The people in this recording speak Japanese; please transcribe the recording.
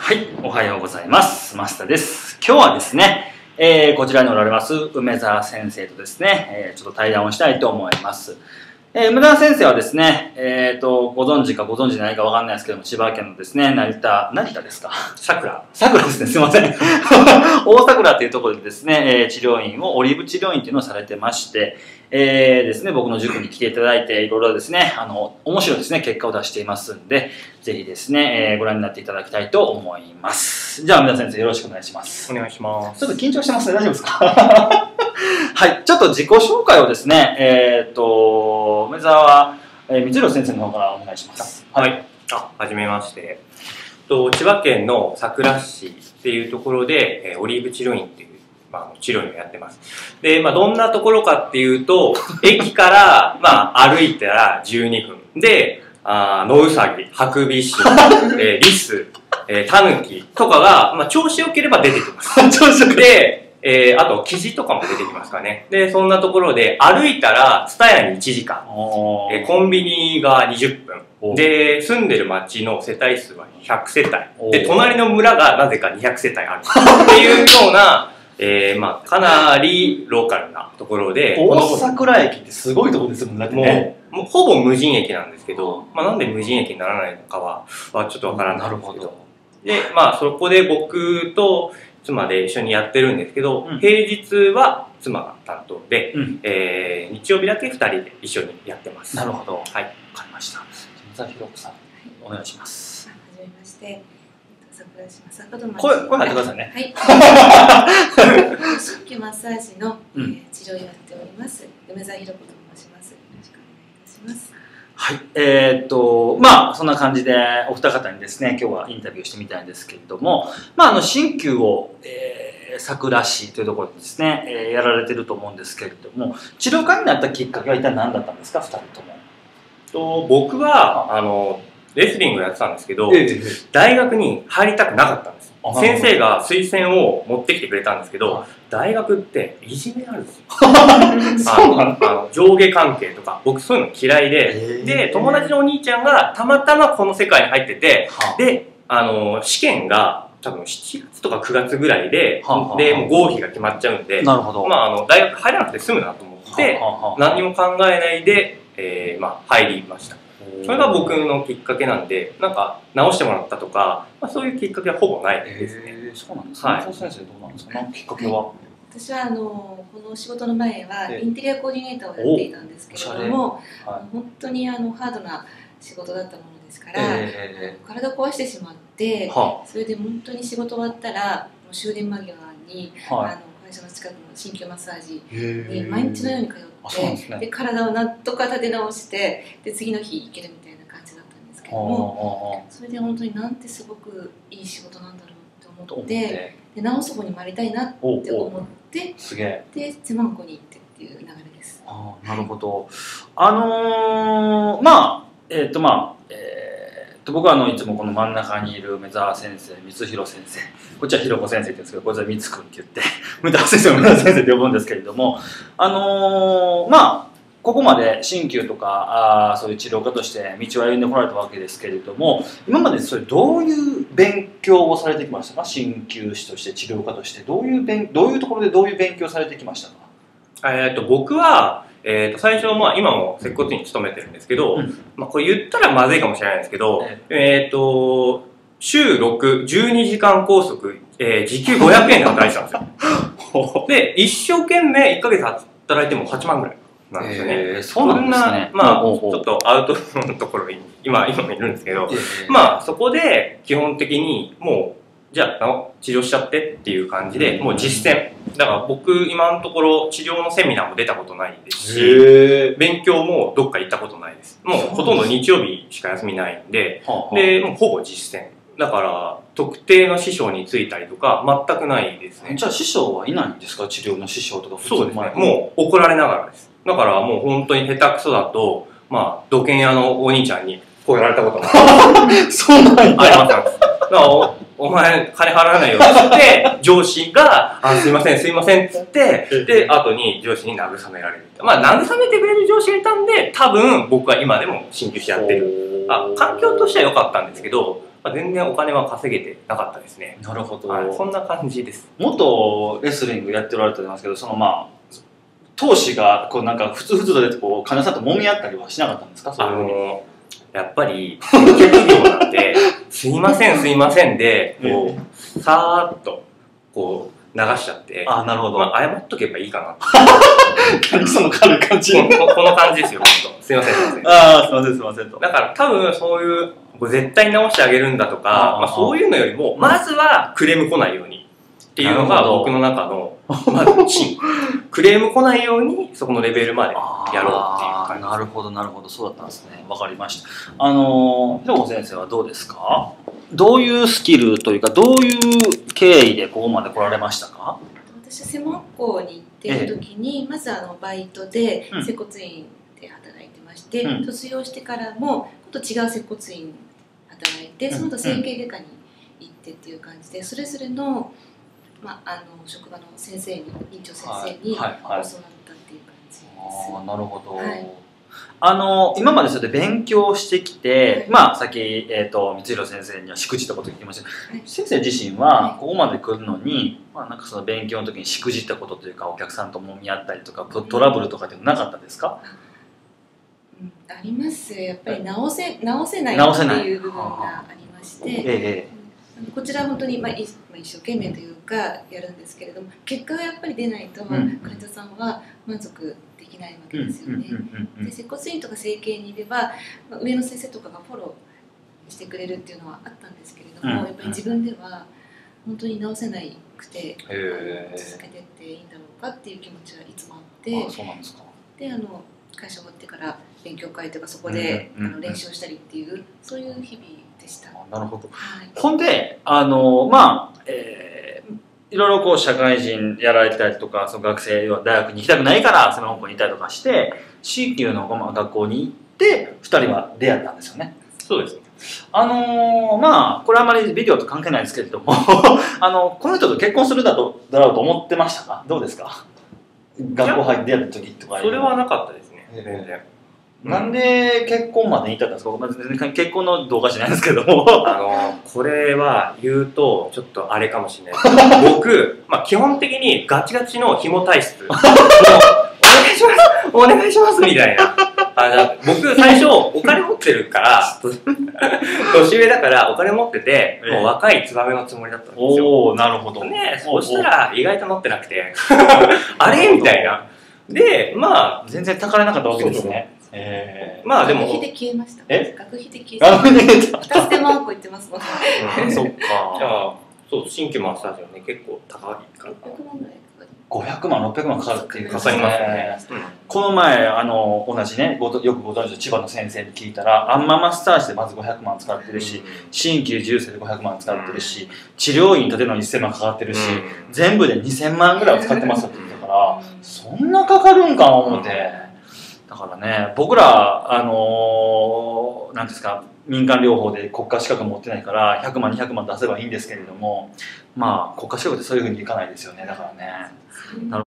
はい、おはようございます。増田です。今日はですね、こちらにおられます梅澤先生とですね、ちょっと対談をしたいと思います。梅澤先生はですね、ご存知かご存知ないかわかんないですけども、千葉県のですね、成田ですか桜ですね、すいません。大桜っていうところでですね、治療院を、オリーブ治療院っていうのをされてまして、ですね、僕の塾に来ていただいて、いろいろですね、面白いですね、結果を出していますんで、ぜひですね、ご覧になっていただきたいと思います。じゃあ、梅田先生、よろしくお願いします。お願いします。ちょっと緊張してますね、大丈夫ですかはい、ちょっと自己紹介をですね、梅澤光弘先生の方からお願いします。はい。はじめまして。千葉県の佐倉市っていうところで、オリーブ治療院っていう、治療院をやってます。で、どんなところかっていうと、駅から、歩いたら12分。で、野うさぎ、ハクビシン、リス、タヌキとかが、調子良ければ出てきます。調子良くで、あと、キジとかも出てきますかね。で、そんなところで、歩いたら、ツタヤに1時間。コンビニが20分。で、住んでる町の世帯数は100世帯。で、隣の村がなぜか200世帯ある。っていうような、かなりローカルなところで。大桜駅ってすごいところですもんね。もうほぼ無人駅なんですけど、なんで無人駅にならないのかはちょっとわからないんですけど。で、そこで僕と妻で一緒にやってるんですけど、平日は妻が担当で、日曜日だけ2人で一緒にやってます。なるほど。はい。わかりました。梅澤弘子さん、お願いします。はじめまして。桜島声入ってくださいね。はい。鍼灸マッサージの治療をやっております。梅澤弘子と申します。よろしくお願いいたします。はい。そんな感じでお二方にですね、今日はインタビューしてみたいんですけれども、鍼灸を、佐倉市というところでですね、やられてると思うんですけれども、治療家になったきっかけは一体何だったんですか、二人とも。僕は、レスリングをやってたんですけど、大学に入りたくなかったんです。先生が推薦を持ってきてくれたんですけど、大学っていじめあるんですよ。上下関係とか、僕そういうの嫌いで、友達のお兄ちゃんがたまたまこの世界に入ってて、で、試験が多分7月とか9月ぐらいで、もう合否が決まっちゃうんで、大学入らなくて済むなと思って、何も考えないで、入りました。それが僕のきっかけなんで、直してもらったとか、そういうきっかけはほぼないですね。そうなんですね。はい。先生どうなんですか、きっかけは。私はこの仕事の前はインテリアコーディネーターをやっていたんですけれども、本当にハードな仕事だったものですから、体を壊してしまって、それで本当に仕事終わったら終電間際に会社の近くの鍼灸マッサージに毎日のように通って。で体をなんとか立て直してで次の日行けるみたいな感じだったんですけども、それで本当になんてすごくいい仕事なんだろうと思って、でなおそこに回りたいなって思ってで背番号に行ってっていう流れです。なるほど。僕はいつもこの真ん中にいる梅澤先生、光弘先生、こっちは弘子先生って言うんですけど、こっちは光君って言って、梅澤先生を梅澤先生って呼ぶんですけれども、ここまで鍼灸とかそういう治療家として道を歩んでこられたわけですけれども、今までそれどういう勉強をされてきましたか？鍼灸師として治療家としてどういうところでどういう勉強をされてきましたか？僕は最初、今も接骨院に勤めてるんですけど、これ言ったらまずいかもしれないんですけど、週6、12時間拘束、時給500円で働いてたんですよ。で、一生懸命1ヶ月働いても8万ぐらいなんですよね。そうなんですね。ちょっとアウトのところに今もいるんですけど、そこで基本的にもう、じゃあ治療しちゃってっていう感じで、もう実践。だから僕今のところ治療のセミナーも出たことないですし、勉強もどっか行ったことないです。もうほとんど日曜日しか休みないんで、で、もうほぼ実践。だから特定の師匠についたりとか全くないですね。じゃあ師匠はいないんですか？治療の師匠とか。そうですね。もう怒られながらです。だからもう本当に下手くそだと、土建屋のお兄ちゃんにこうやられたこともそうなんだ。あります。お前金払わないよって言って、上司が、すいません、すいませんっつって、で、後に上司に慰められる。慰めてくれる上司がいたんで、多分僕は今でも鍼灸師やってる。環境としては良かったんですけど、まあ、全然お金は稼げてなかったですね。なるほど、はい、そんな感じです。元レスリングやっておられたと思いますけど、そのまあ闘志がこうなんかふつふつと出てこう患者さんと揉み合ったりはしなかったんですか？やっぱり接客業なんですいませんすいませんでこうさーっとこう流しちゃって、あ、なるほど、まあ、謝っとけばいいかな何その軽い感じこの感じですよ、本当。すいませんすいません。ああ、すいませんすいませんと。だから多分そういう絶対直してあげるんだとか、まあ、そういうのよりもまずはクレーム来ないようにっていうのが僕の中のまず芯。クレーム来ないようにそこのレベルまでやろうっていう感じ。なるほどなるほど、そうだったんですね。わかりました。ひろこ先生はどうですか？どういうスキルというかどういう経緯でここまで来られましたか？私は専門学校に行っている時に、まずバイトで接骨院で働いてまして、卒業してからもちょっと違う接骨院働いて、その後整形外科に行ってっていう感じで、それぞれのまあ、職場の先生に、院長先生に教わったっていう感じです。なるほど。今までそれで勉強してきて、まあさっき、光弘先生にはしくじったこと聞きましたけど、先生自身はここまで来るのに、まあなんかその勉強の時にしくじったことというか、お客さんと揉み合ったりとかトラブルとかってなかったですか？あります。やっぱり直せないっていう部分がありまして、こちらは本当に一生懸命というかやるんですけれども、結果がやっぱり出ないと患者さんは満足できないわけですよね。で、接骨院とか整形にいれば上の先生とかがフォローしてくれるっていうのはあったんですけれども、やっぱり自分では本当に直せなくて続けてっていいんだろうかっていう気持ちはいつもあって、そうなんですか。で、会社終わってから勉強会とかそこで練習をしたりっていうそういう日々でした。なるほど。ほんでまあいろいろこう社会人やられてたりとか、その学生は大学に行きたくないから専門学校にいたりとかして C 級の学校に行って2人は出会ったんですよね。そうですね。まあこれあまりビデオと関係ないですけれどもこの人と結婚するだろうと思ってましたか？どうですか？学校入って出会った時とか。それはなかったですね、全然。なんで結婚まで至ったんですか？全然結婚の動画じゃないんですけどもこれは言うとちょっとあれかもしれないですけど僕、まあ、基本的にガチガチの紐体質もうお願いしますみたいな僕最初お金持ってるから年上だからお金持っててもう若いツバメのつもりだったんですよ。おお、なるほどね。そしたら意外と乗ってなくてあれみたいな。で、まあ全然たかれなかったわけですね。まあでも学費で消えました。学費で消えた。2つでも行ってますもんね。そっか。じゃあそう新規マッサージはね結構高いから。600万ぐらい。500万600万かかるっていうかかりますね。この前同じねよくご存知の千葉の先生に聞いたら、アンママッサージでまず500万使ってるし、鍼灸重生で500万使ってるし、治療院建てるのに1000万かかってるし、全部で2000万ぐらいは使ってますって言ったから、そんなかかるんか思って。だからね、僕らなんですか、民間療法で国家資格持ってないから100万200万出せばいいんですけれども、まあ国家資格ってそういうふうにいかないですよね。だからね。